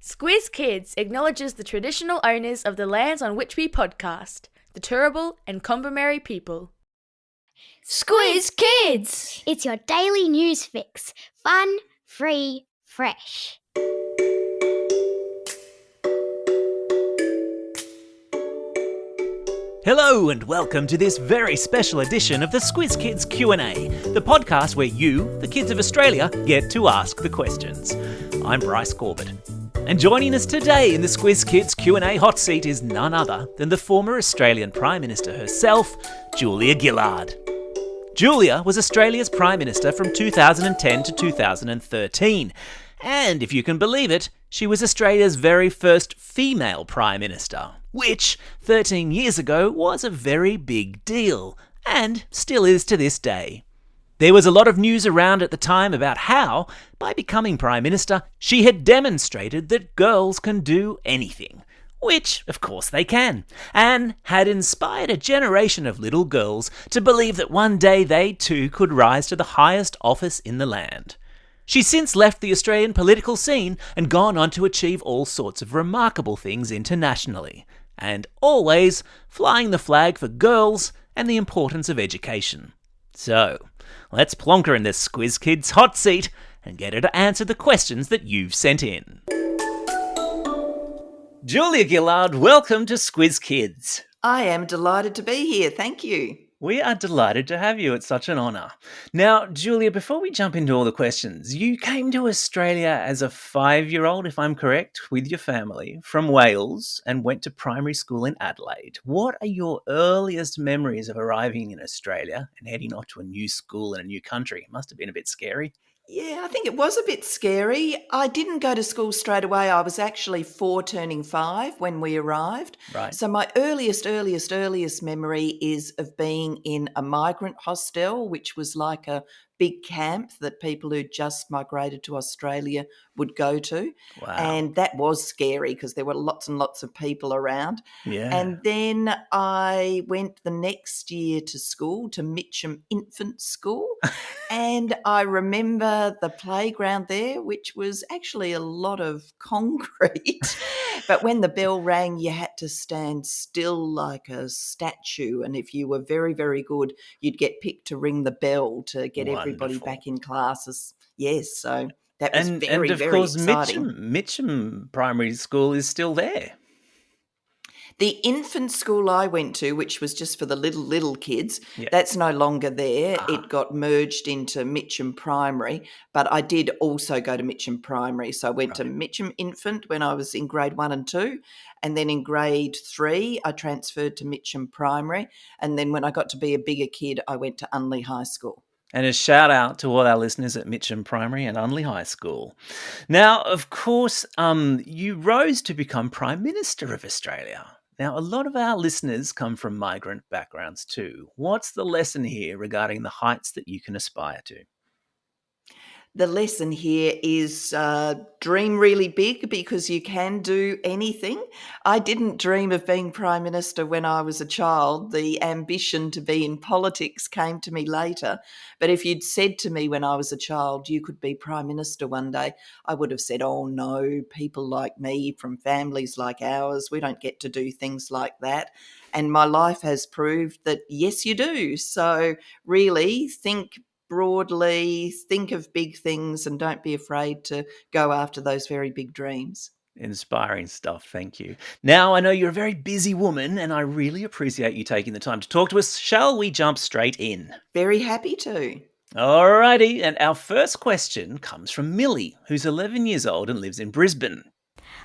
Squiz Kids acknowledges the traditional owners of the lands on which we podcast, the Turrbal and Combermary people. Squiz Kids! It's your daily news fix. Fun, free, fresh. Hello and welcome to this very special edition of the Squiz Kids Q+A, the podcast where you, the kids of Australia, get to ask the questions. I'm Bryce Corbett. And joining us today in the Squiz Kids Q+A hot seat is none other than the former Australian Prime Minister herself, Julia Gillard. Julia was Australia's Prime Minister from 2010 to 2013. And if you can believe it, she was Australia's very first female Prime Minister, which 13 years ago was a very big deal, and still is to this day. There was a lot of news around at the time about how, by becoming Prime Minister, she had demonstrated that girls can do anything. Which, of course, they can, and had inspired a generation of little girls to believe that one day they too could rise to the highest office in the land. She's since left the Australian political scene and gone on to achieve all sorts of remarkable things internationally, and always flying the flag for girls and the importance of education. So, let's plonk her in this Squiz Kids hot seat and get her to answer the questions that you've sent in. Julia Gillard, welcome to Squiz Kids. I am delighted to be here, thank you. We are delighted to have you. It's such an honour. Now, Julia, before we jump into all the questions, you came to Australia as a 5-year-old, if I'm correct, with your family from Wales and went to primary school in Adelaide. What are your earliest memories of arriving in Australia and heading off to a new school in a new country? It must have been a bit scary. Yeah, I think it was a bit scary. I didn't go to school straight away. I was actually 4 turning 5 when we arrived. Right. So my earliest memory is of being in a migrant hostel, which was like a big camp that people who just migrated to Australia would go to. Wow. And that was scary because there were lots and lots of people around. Yeah. And then I went the next year to school, to Mitcham Infant School. And I remember the playground there, which was actually a lot of concrete. But when the bell rang, you had to stand still like a statue. And if you were very, very good, you'd get picked to ring the bell to get everybody back in classes. Yes, so that was very, very exciting. And of course, Mitcham Primary School is still there. The infant school I went to, which was just for the little kids, that's no longer there. It got merged into Mitcham Primary, but I did also go to Mitcham Primary. So I went to Mitcham Infant when I was in grade 1 and 2, and then in grade 3 I transferred to Mitcham Primary, and then when I got to be a bigger kid I went to Unley High School. And a shout out to all our listeners at Mitcham Primary and Unley High School. Now, of course, you rose to become Prime Minister of Australia. Now, a lot of our listeners come from migrant backgrounds too. What's the lesson here regarding the heights that you can aspire to? The lesson here is dream really big because you can do anything. I didn't dream of being Prime Minister when I was a child. The ambition to be in politics came to me later. But if you'd said to me when I was a child, you could be Prime Minister one day, I would have said, oh no, people like me from families like ours, we don't get to do things like that. And my life has proved that, yes, you do. So really think broadly, think of big things and don't be afraid to go after those very big dreams. Inspiring stuff, thank you. Now, I know you're a very busy woman and I really appreciate you taking the time to talk to us. Shall we jump straight in? Very happy to. Alrighty, and our first question comes from Millie, who's 11 years old and lives in Brisbane.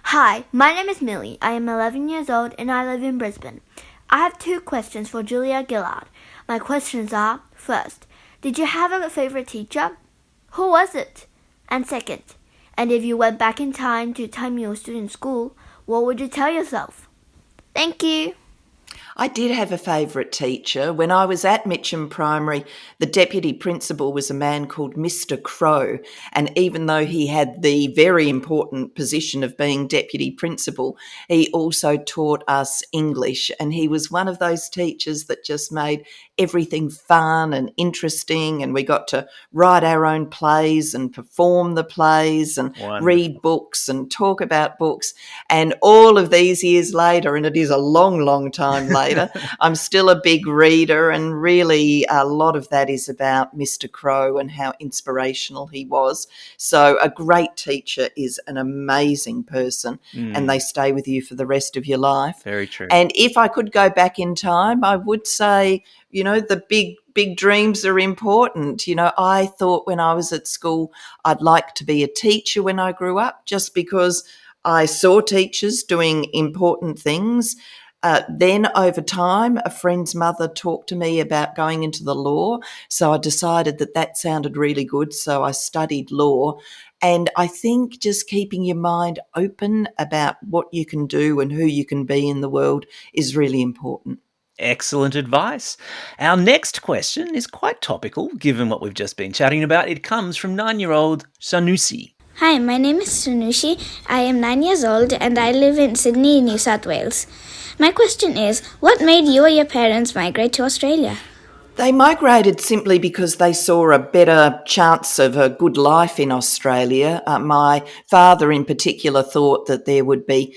Hi, my name is Millie. I am 11 years old and I live in Brisbane. I have 2 questions for Julia Gillard. My questions are, first, did you have a favorite teacher? Who was it? And second, and if you went back in time to time you were still in school, what would you tell yourself? Thank you. I did have a favourite teacher. When I was at Mitcham Primary, the deputy principal was a man called Mr. Crow. And even though he had the very important position of being deputy principal, he also taught us English. And he was one of those teachers that just made everything fun and interesting. And we got to write our own plays and perform the plays and read books and talk about books. And all of these years later, and it is a long, long time later, I'm still a big reader, and really a lot of that is about Mr. Crow and how inspirational he was. So a great teacher is an amazing person, and they stay with you for the rest of your life. Very true. And if I could go back in time, I would say, the big dreams are important. I thought when I was at school I'd like to be a teacher when I grew up, just because I saw teachers doing important things. Then over time, a friend's mother talked to me about going into the law. So I decided that sounded really good. So I studied law. And I think just keeping your mind open about what you can do and who you can be in the world is really important. Excellent advice. Our next question is quite topical, given what we've just been chatting about. It comes from 9-year-old Sanusi. Hi, my name is Sanusi. I am 9 years old and I live in Sydney, New South Wales. My question is, what made you or your parents migrate to Australia? They migrated simply because they saw a better chance of a good life in Australia. My father in particular thought that there would be,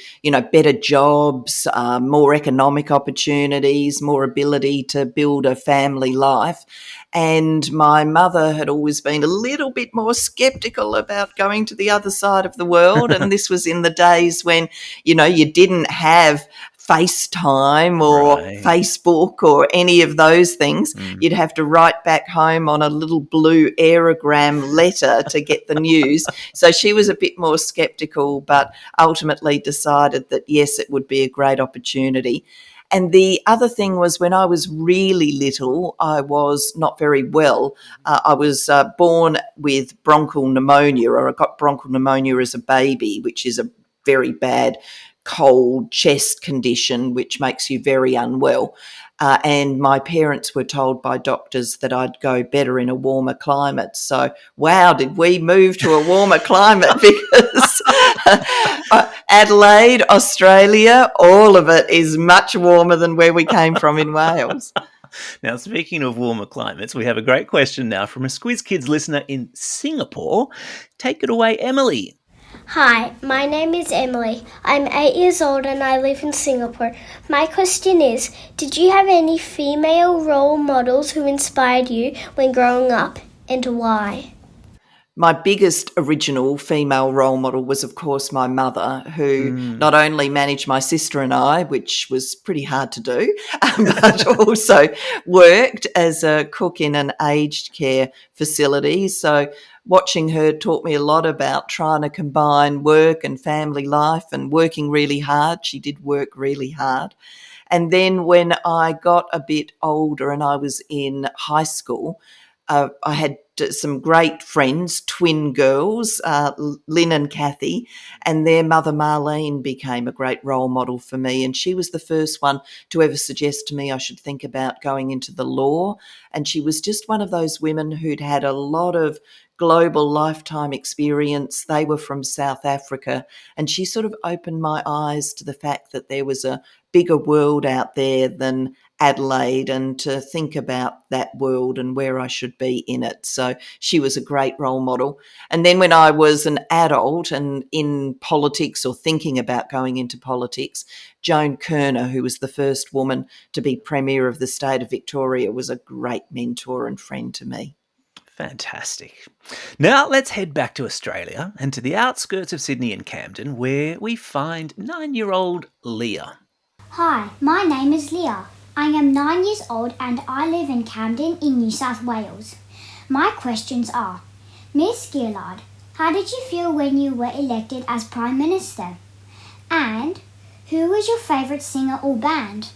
better jobs, more economic opportunities, more ability to build a family life. And my mother had always been a little bit more sceptical about going to the other side of the world. And this was in the days when, you didn't have FaceTime or Facebook or any of those things. You'd have to write back home on a little blue aerogram letter to get the news. So she was a bit more sceptical, but ultimately decided that, yes, it would be a great opportunity. And the other thing was, when I was really little, I was not very well. I was born with bronchial pneumonia, or I got bronchial pneumonia as a baby, which is a very bad cold chest condition which makes you very unwell. And my parents were told by doctors that I'd go better in a warmer climate. So, wow, did we move to a warmer climate, because Adelaide, Australia, all of it is much warmer than where we came from in Wales. Now, speaking of warmer climates, we have a great question now from a Squiz Kids listener in Singapore. Take it away, Emily. Hi, my name is Emily. I'm 8 years old and I live in Singapore. My question is, did you have any female role models who inspired you when growing up, and why? My biggest original female role model was, of course, my mother, who not only managed my sister and I, which was pretty hard to do, but also worked as a cook in an aged care facility. So watching her taught me a lot about trying to combine work and family life and working really hard. She did work really hard. And then when I got a bit older and I was in high school, I had some great friends, twin girls, Lynn and Kathy, and their mother Marlene became a great role model for me. And she was the first one to ever suggest to me I should think about going into the law. And she was just one of those women who'd had a lot of global lifetime experience. They were from South Africa, and she sort of opened my eyes to the fact that there was a bigger world out there than Adelaide, and to think about that world and where I should be in it. So she was a great role model. And then when I was an adult and in politics, or thinking about going into politics, Joan Kerner, who was the first woman to be Premier of the state of Victoria, was a great mentor and friend to me. Fantastic. Now let's head back to Australia and to the outskirts of Sydney and Camden, where we find 9-year-old Leah. Hi, my name is Leah. I am 9 years old and I live in Camden in New South Wales. My questions are, Miss Gillard, how did you feel when you were elected as Prime Minister? And who was your favourite singer or band?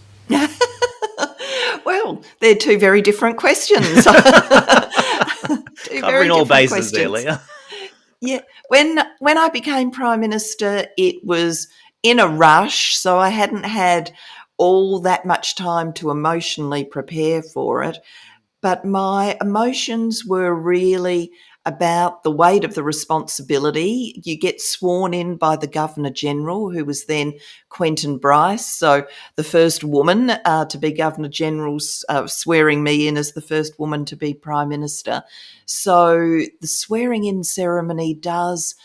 Well, they're two very different questions. Covering all bases there, Leah. Yeah. When I became Prime Minister, it was in a rush, so I hadn't had all that much time to emotionally prepare for it. But my emotions were really about the weight of the responsibility. You get sworn in by the Governor-General, who was then Quentin Bryce, so the first woman to be Governor-General, swearing me in as the first woman to be Prime Minister. So the swearing-in ceremony does,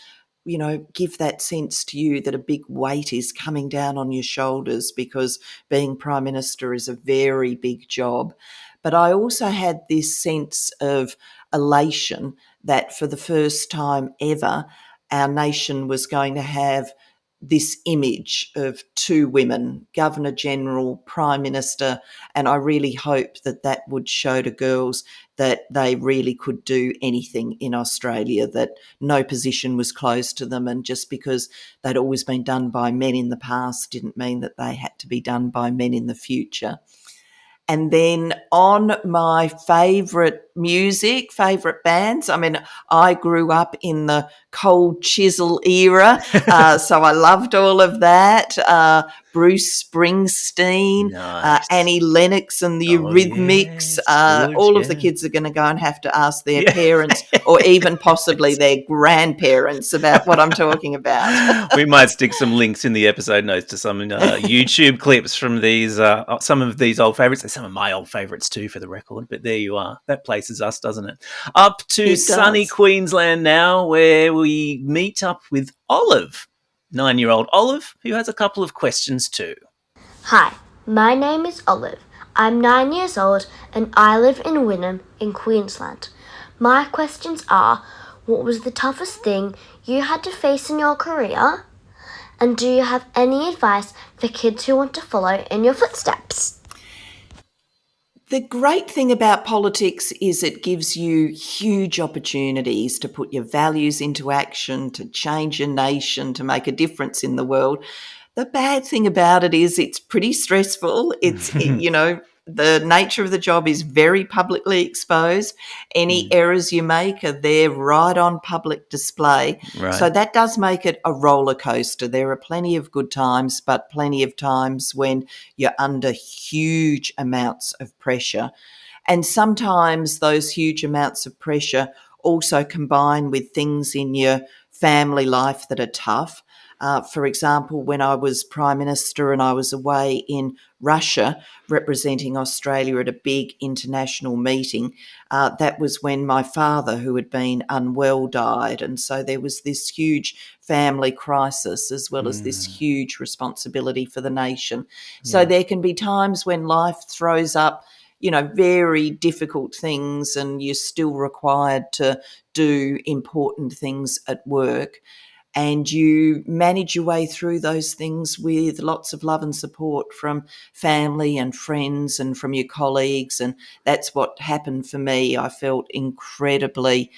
give that sense to you that a big weight is coming down on your shoulders, because being Prime Minister is a very big job. But I also had this sense of elation that for the first time ever, our nation was going to have this image of two women, Governor-General, Prime Minister, and I really hoped that that would show to girls that they really could do anything in Australia, that no position was closed to them, and just because they'd always been done by men in the past didn't mean that they had to be done by men in the future. And then on my favourite music, favourite bands, I grew up in the Cold Chisel era, so I loved all of that. Bruce Springsteen, Nice. Annie Lennox and the Eurythmics. Yes, All good, of the yeah. kids are going to go and have to ask their parents or even possibly their grandparents about what I'm talking about. We might stick some links in the episode notes to some YouTube clips from these, some of these old favourites. They're some of my old favourites too, for the record. But there you are. That places us, doesn't it? Up to sunny Queensland now, where we meet up with Olive, 9-year-old Olive, who has a couple of questions too. Hi, my name is Olive. I'm 9 years old and I live in Wynnum in Queensland. My questions are, what was the toughest thing you had to face in your career? And do you have any advice for kids who want to follow in your footsteps? The great thing about politics is it gives you huge opportunities to put your values into action, to change your nation, to make a difference in the world. The bad thing about it is it's pretty stressful. The nature of the job is very publicly exposed. Any errors you make are there right on public display. Right. So that does make it a roller coaster. There are plenty of good times, but plenty of times when you're under huge amounts of pressure. And sometimes those huge amounts of pressure also combine with things in your family life that are tough. For example, when I was Prime Minister and I was away in Russia representing Australia at a big international meeting, that was when my father, who had been unwell, died. And so there was this huge family crisis as well as this huge responsibility for the nation. So there can be times when life throws up, very difficult things and you're still required to do important things at work. And you manage your way through those things with lots of love and support from family and friends and from your colleagues. And that's what happened for me. I felt incredibly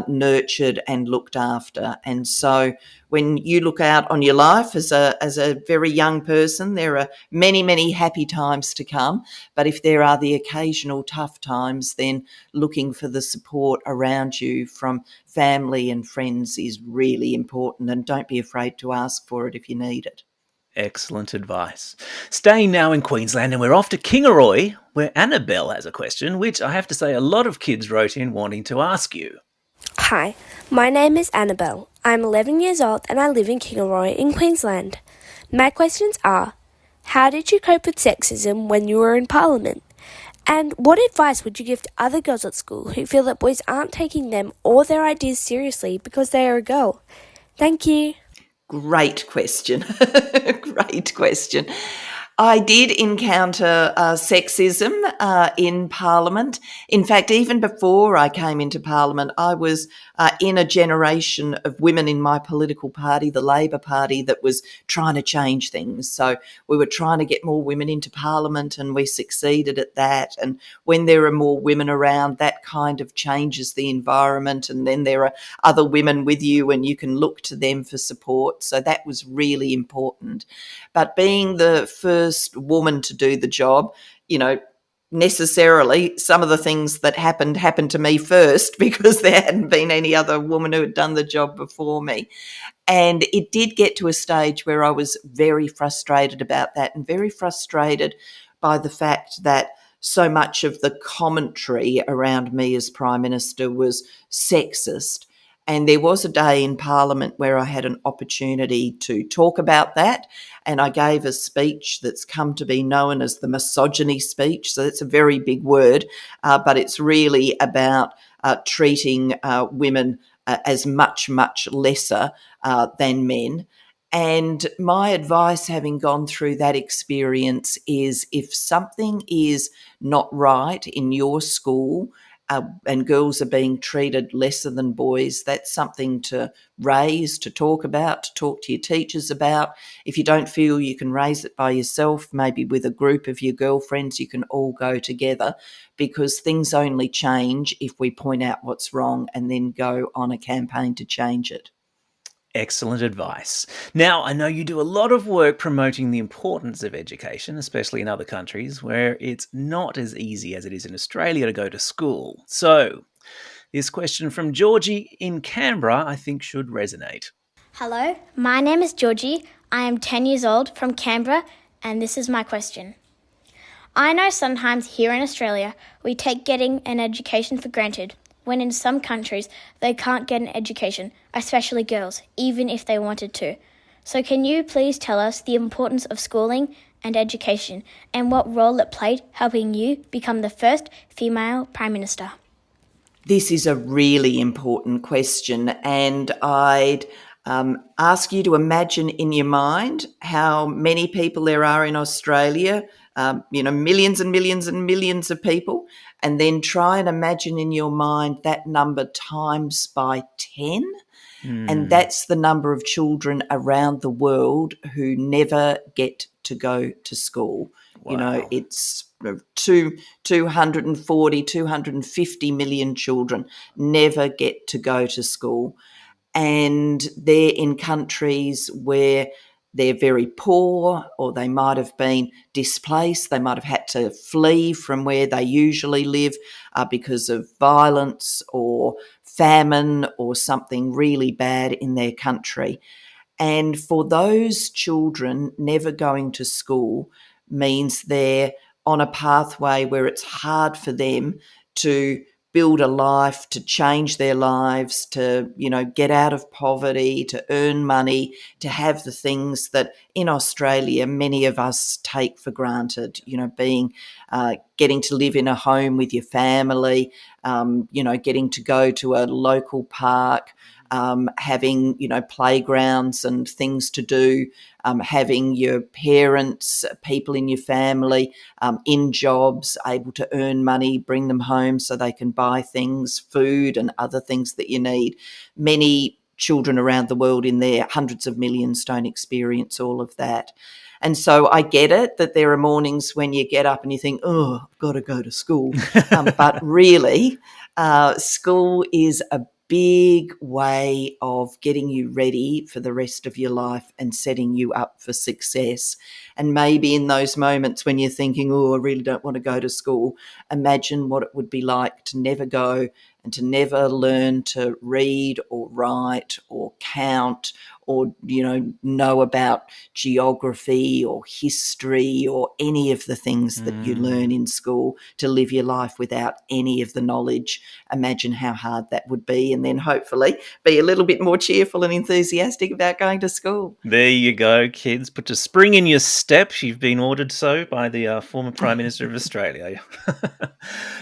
nurtured and looked after. And so when you look out on your life as a very young person, there are many, many happy times to come. But if there are the occasional tough times, then looking for the support around you from family and friends is really important, and don't be afraid to ask for it if you need it. Excellent advice. Staying now in Queensland, and we're off to Kingaroy, where Annabelle has a question, which I have to say a lot of kids wrote in wanting to ask you. Hi, my name is Annabelle. I'm 11 years old and I live in Kingaroy in Queensland. My questions are, how did you cope with sexism when you were in Parliament? And what advice would you give to other girls at school who feel that boys aren't taking them or their ideas seriously because they are a girl? Thank you. Great question. Great question. I did encounter sexism in Parliament. In fact, even before I came into Parliament, I was in a generation of women in my political party, the Labor Party, that was trying to change things. So we were trying to get more women into Parliament and we succeeded at that. And when there are more women around, that kind of changes the environment. And then there are other women with you and you can look to them for support. So that was really important. But being the first woman to do the job, necessarily some of the things that happened to me first because there hadn't been any other woman who had done the job before me. And it did get to a stage where I was very frustrated about that, and very frustrated by the fact that so much of the commentary around me as Prime Minister was sexist. And there was a day in Parliament where I had an opportunity to talk about that, and I gave a speech that's come to be known as the misogyny speech. So that's a very big word, but it's really about treating women as much, much lesser than men. And my advice, having gone through that experience, is if something is not right in your school, and girls are being treated lesser than boys, that's something to raise, to talk about, to talk to your teachers about. If you don't feel you can raise it by yourself, maybe with a group of your girlfriends, you can all go together, because things only change if we point out what's wrong and then go on a campaign to change it. Excellent advice. Now, I know you do a lot of work promoting the importance of education, especially in other countries where it's not as easy as it is in Australia to go to school. So, this question from Georgie in Canberra, I think, should resonate. Hello, my name is Georgie. I am 10 years old from Canberra, and this is my question. I know sometimes here in Australia we take getting an education for granted, when in some countries they can't get an education, especially girls, even if they wanted to. So can you please tell us the importance of schooling and education, and what role it played helping you become the first female Prime Minister? This is a really important question, and I'd ask you to imagine in your mind how many people there are in Australia, millions and millions and millions of people, and then try and imagine in your mind that number times by 10. And that's the number of children around the world who never get to go to school. Wow. It's 240, 250 million children never get to go to school. And they're in countries where they're very poor, or they might have been displaced. They might have had to flee from where they usually live because of violence or famine or something really bad in their country. And for those children, never going to school means they're on a pathway where it's hard for them to build a life, to change their lives, to, get out of poverty, to earn money, to have the things that in Australia many of us take for granted, getting to live in a home with your family, getting to go to a local park, having, playgrounds and things to do, having your parents, people in your family in jobs, able to earn money, bring them home so they can buy things, food and other things that you need. Many children around the world, in their hundreds of millions, don't experience all of that. And so I get it that there are mornings when you get up and you think, oh, I've got to go to school. But really, school is a big way of getting you ready for the rest of your life and setting you up for success. And maybe in those moments when you're thinking, oh, I really don't want to go to school, imagine what it would be like to never go and to never learn to read or write or count or, know about geography or history or any of the things that you learn in school, to live your life without any of the knowledge. Imagine how hard that would be, and then hopefully be a little bit more cheerful and enthusiastic about going to school. There you go, kids. Put a spring in your step. You've been ordered so by the former Prime Minister of Australia.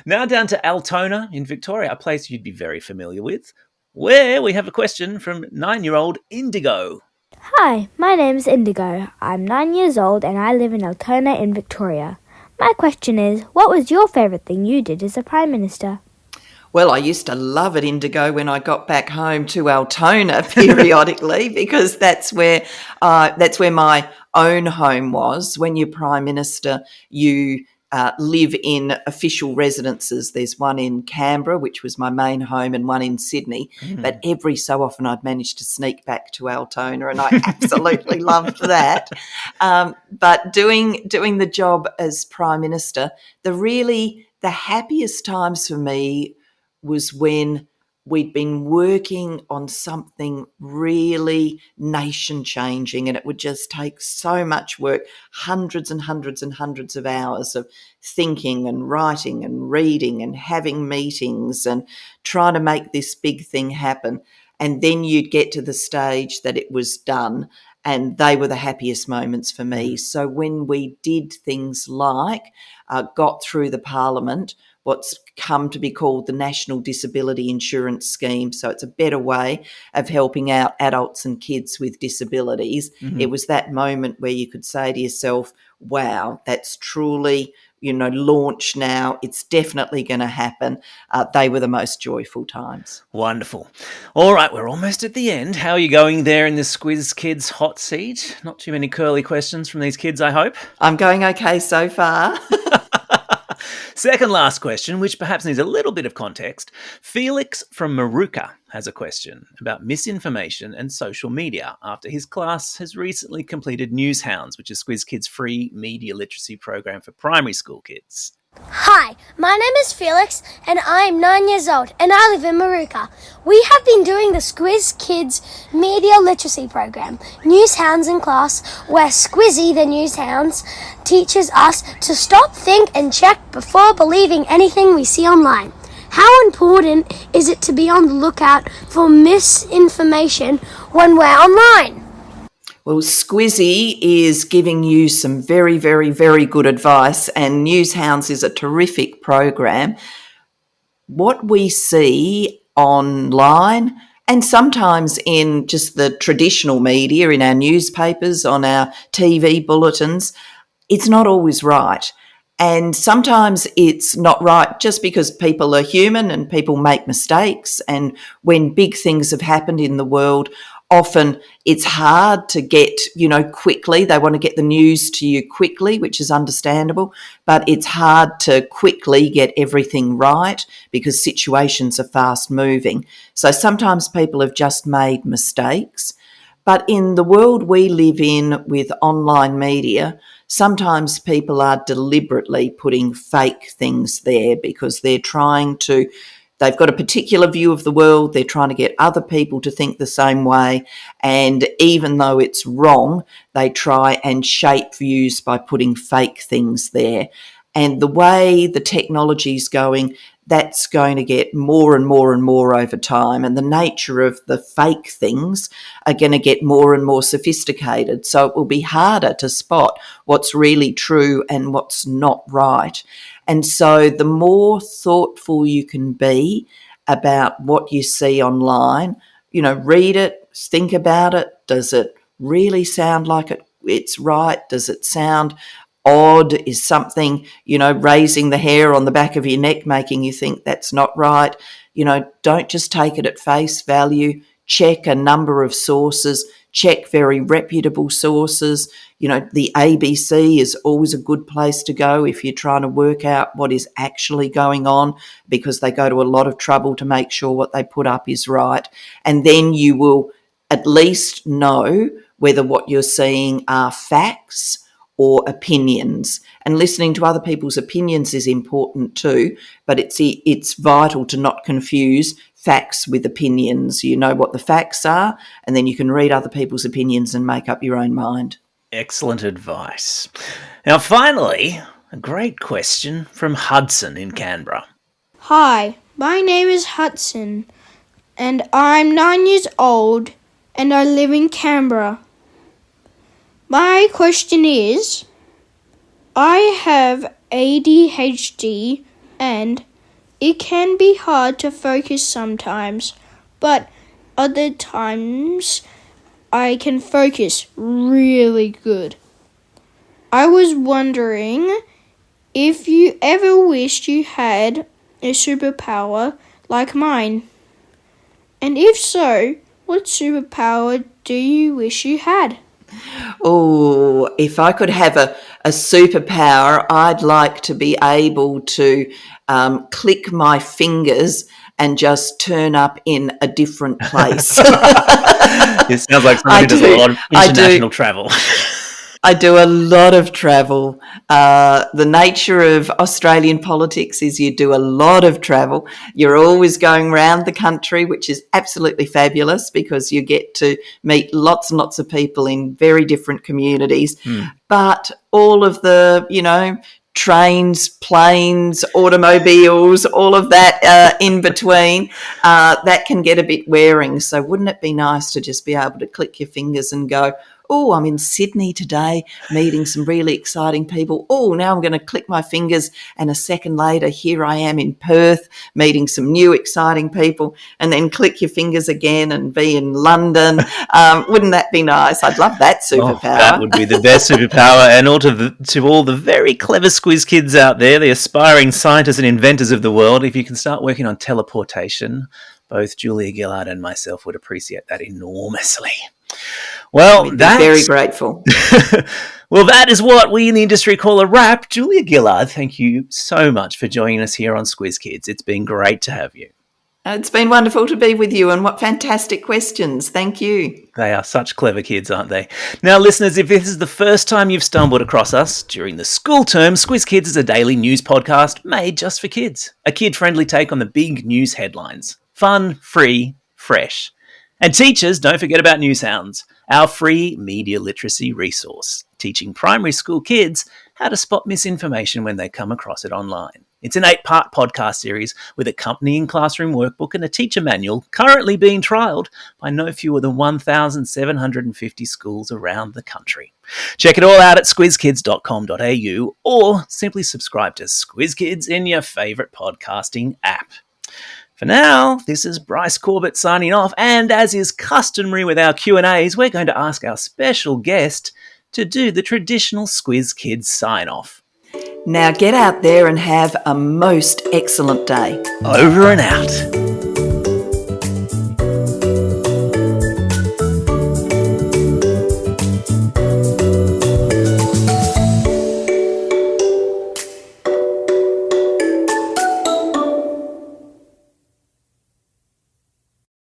Now down to Altona in Victoria, a place you'd be very familiar with, where we have a question from 9-year-old Indigo. Hi, my name's Indigo. I'm 9 years old and I live in Altona in Victoria. My question is, what was your favourite thing you did as a Prime Minister? Well, I used to love it, Indigo, when I got back home to Altona periodically because that's where my own home was. When you're Prime Minister, you live in official residences. There's one in Canberra, which was my main home, and one in Sydney. But every so often I'd manage to sneak back to Altona, and I absolutely loved that. But doing the job as Prime Minister, the happiest times for me was when we'd been working on something really nation-changing, and it would just take so much work, hundreds and hundreds and hundreds of hours of thinking and writing and reading and having meetings and trying to make this big thing happen. And then you'd get to the stage that it was done, and they were the happiest moments for me. So when we did things like got through the Parliament, what's come to be called the National Disability Insurance Scheme. So it's a better way of helping out adults and kids with disabilities. It was that moment where you could say to yourself, wow, that's truly, launched now. It's definitely going to happen. They were the most joyful times. Wonderful. All right, we're almost at the end. How are you going there in the Squiz Kids hot seat? Not too many curly questions from these kids, I hope. I'm going okay so far. Second last question, which perhaps needs a little bit of context. Felix from Maruka has a question about misinformation and social media after his class has recently completed Newshounds, which is Squiz Kids' free media literacy program for primary school kids. Hi, my name is Felix and I'm 9 years old and I live in Maruka. We have been doing the Squiz Kids Media Literacy Program, Newshounds in class, where Squizzy the Newshounds teaches us to stop, think and check before believing anything we see online. How important is it to be on the lookout for misinformation when we're online? Well, Squizzy is giving you some very, very, very good advice, and Newshounds is a terrific program. What we see online, and sometimes in just the traditional media, in our newspapers, on our TV bulletins, it's not always right. And sometimes it's not right just because people are human and people make mistakes. And when big things have happened in the world, often it's hard to get, quickly. They want to get the news to you quickly, which is understandable, but it's hard to quickly get everything right because situations are fast moving. So sometimes people have just made mistakes. But in the world we live in with online media, sometimes people are deliberately putting fake things there because they've got a particular view of the world, they're trying to get other people to think the same way, and even though it's wrong, they try and shape views by putting fake things there. And the way the technology's going, that's going to get more and more and more over time, and the nature of the fake things are going to get more and more sophisticated. So it will be harder to spot what's really true and what's not right. And so the more thoughtful you can be about what you see online, read it, think about it. Does it really sound like it's right? Does it sound odd? Is something, raising the hair on the back of your neck making you think that's not right? Don't just take it at face value. Check a number of sources. Check very reputable sources. The ABC is always a good place to go if you're trying to work out what is actually going on, because they go to a lot of trouble to make sure what they put up is right. And then you will at least know whether what you're seeing are facts or opinions. And listening to other people's opinions is important too, but it's vital to not confuse facts with opinions. You know what the facts are, and then you can read other people's opinions and make up your own mind. Excellent advice. Now, finally, a great question from Hudson in Canberra. Hi, my name is Hudson, and I'm 9 years old, and I live in Canberra. My question is, I have ADHD and it can be hard to focus sometimes, but other times I can focus really good. I was wondering if you ever wished you had a superpower like mine. And if so, what superpower do you wish you had? Oh, if I could have a superpower, I'd like to be able to click my fingers and just turn up in a different place. It sounds like somebody who does a lot of international travel. I do a lot of travel. The nature of Australian politics is you do a lot of travel. You're always going around the country, which is absolutely fabulous because you get to meet lots and lots of people in very different communities. But all of the, trains, planes, automobiles, all of that in between, that can get a bit wearing. So wouldn't it be nice to just be able to click your fingers and go, oh, I'm in Sydney today meeting some really exciting people. Oh, now I'm going to click my fingers and a second later, here I am in Perth meeting some new exciting people, and then click your fingers again and be in London. Wouldn't that be nice? I'd love that superpower. That would be the best superpower. And all to all the very clever Squiz kids out there, the aspiring scientists and inventors of the world, if you can start working on teleportation, both Julia Gillard and myself would appreciate that enormously. Well, that's very grateful. Well, that is what we in the industry call a wrap. Julia Gillard, thank you so much for joining us here on Squiz Kids. It's been great to have you. It's been wonderful to be with you, and what fantastic questions. Thank you. They are such clever kids, aren't they? Now, listeners, if this is the first time you've stumbled across us during the school term, Squiz Kids is a daily news podcast made just for kids. A kid-friendly take on the big news headlines. Fun, free, fresh. And teachers, don't forget about New Sounds, our free media literacy resource, teaching primary school kids how to spot misinformation when they come across it online. It's an 8-part podcast series with accompanying classroom workbook and a teacher manual currently being trialled by no fewer than 1,750 schools around the country. Check it all out at squizkids.com.au or simply subscribe to Squiz Kids in your favourite podcasting app. For now, this is Bryce Corbett signing off, and as is customary with our Q&As, we're going to ask our special guest to do the traditional Squiz Kids sign-off. Now get out there and have a most excellent day. Over and out.